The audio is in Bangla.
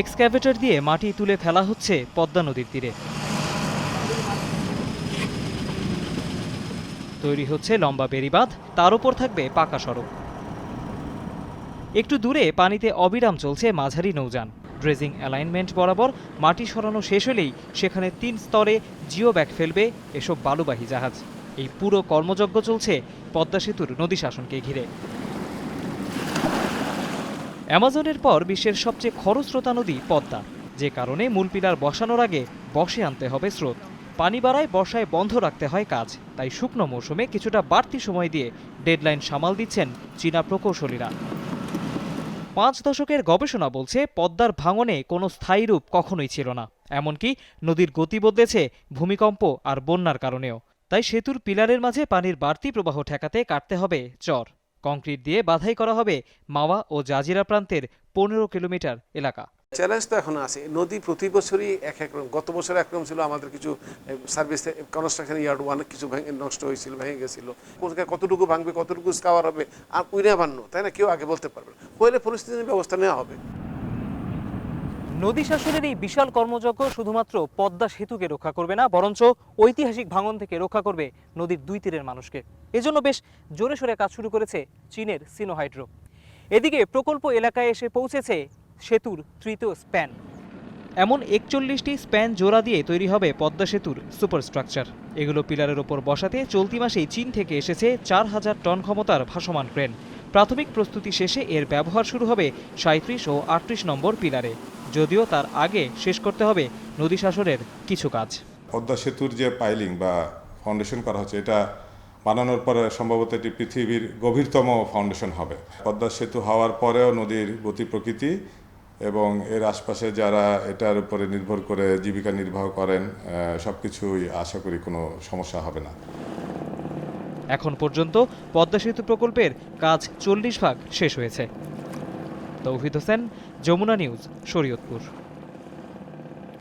এক্সক্যাভেটর দিয়ে মাটি তুলে ফেলা হচ্ছে পদ্মা নদীর তীরে। তৈরি হচ্ছে লম্বা বেড়িবাঁধ, তার উপর থাকবে পাকা সড়ক। একটু দূরে পানিতে অবিরাম চলছে মাঝারি নৌযান। ড্রেজিং অ্যালাইনমেন্ট বরাবর মাটি সরানো শেষ হলেই সেখানে ৩ স্তরে জিও ব্যাগ ফেলবে এসব বালুবাহী জাহাজ। এই পুরো কর্মযজ্ঞ চলছে পদ্মা সেতুর নদী শাসনকে ঘিরে। অ্যামাজনের পর বিশ্বের সবচেয়ে খরস্রোতা নদী পদ্মা, যে কারণে মূল পিলার বসানোর আগে বসে আনতে হবে স্রোত। পানি বাড়ায় বর্ষায় বন্ধ রাখতে হয় কাজ, তাই শুকনো মৌসুমে কিছুটা বাড়তি সময় দিয়ে ডেডলাইন সামাল দিচ্ছেন চীনা প্রকৌশলীরা। ৫ দশকের গবেষণা বলছে পদ্মার ভাঙনে কোনো স্থায়ী রূপ কখনোই ছিল না। এমনকি নদীর গতি বদলেছে ভূমিকম্প আর বন্যার কারণেও। তাই সেতুর পিলারের মাঝে পানির বাড়তি প্রবাহ ঠেকাতে কাটতে হবে চর। কংক্রিট দিয়ে বাধাই করা হবে মাওয়া ও জাজিরা প্রান্তের ১৫ কিলোমিটার এলাকা। চ্যালেঞ্জ তো এখন আছে। নদী প্রতি বছরই এক এক রকম। গত বছর একরকম ছিল, আমাদের কিছু সার্ভিস কনস্ট্রাকশন ইয়ার্ড অনেক কিছু নষ্ট হয়েছিল, ভেঙে গেছিল। কতটুকু ভাঙবে, কতটুকু স্কাওয়ার হবে আর উইনা বান্ন, তাই না, কেউ আগে বলতে পারবে না। হলে পরিস্থিতির ব্যবস্থা নেওয়া হবে। নদী শাসনের এই বিশাল কর্মযজ্ঞ শুধুমাত্র পদ্মা সেতুকে রক্ষা করবে না, বরঞ্চ ঐতিহাসিক ভাঙন থেকে রক্ষা করবে নদীর দুই তীরের মানুষকে। এজন্য বেশ জোরে সোরে কাজ শুরু করেছে চীনের সিনোহাইড্রো। এদিকে প্রকল্প এলাকায় এসে পৌঁছেছে সেতুর তৃতীয় স্প্যান। এমন ৪১টি স্প্যান জোড়া দিয়ে তৈরি হবে পদ্মা সেতুর সুপারস্ট্রাকচার। এগুলো পিলারের ওপর বসাতে চলতি মাসেই চীন থেকে এসেছে ৪,০০০ টন ক্ষমতার ভাসমান ক্রেন। প্রাথমিক প্রস্তুতি শেষে এর ব্যবহার শুরু হবে ৩৭ ও ৩৮ নম্বর পিলারে, যদিও তার আগে শেষ করতে হবে নদী শাসনের কিছু কাজ। পদ্মা সেতুর যে পাইলিং বা ফাউন্ডেশন করা হচ্ছে, এটা বানানোর পরে সম্ভবত এটি পৃথিবীর গভীরতম ফাউন্ডেশন হবে। পদ্মা সেতু হওয়ার পরেও নদীর গতি প্রকৃতি এবং এর আশপাশে যারা এটার উপরে নির্ভর করে জীবিকা নির্বাহ করেন, সবকিছুই আশা করি কোনো সমস্যা হবে না। এখন পর্যন্ত পদ্মা সেতু প্রকল্পের কাজ ৪০ ভাগ শেষ হয়েছে। তৌহিদ হোসেন, যমুনা নিউজ, শরীয়তপুর।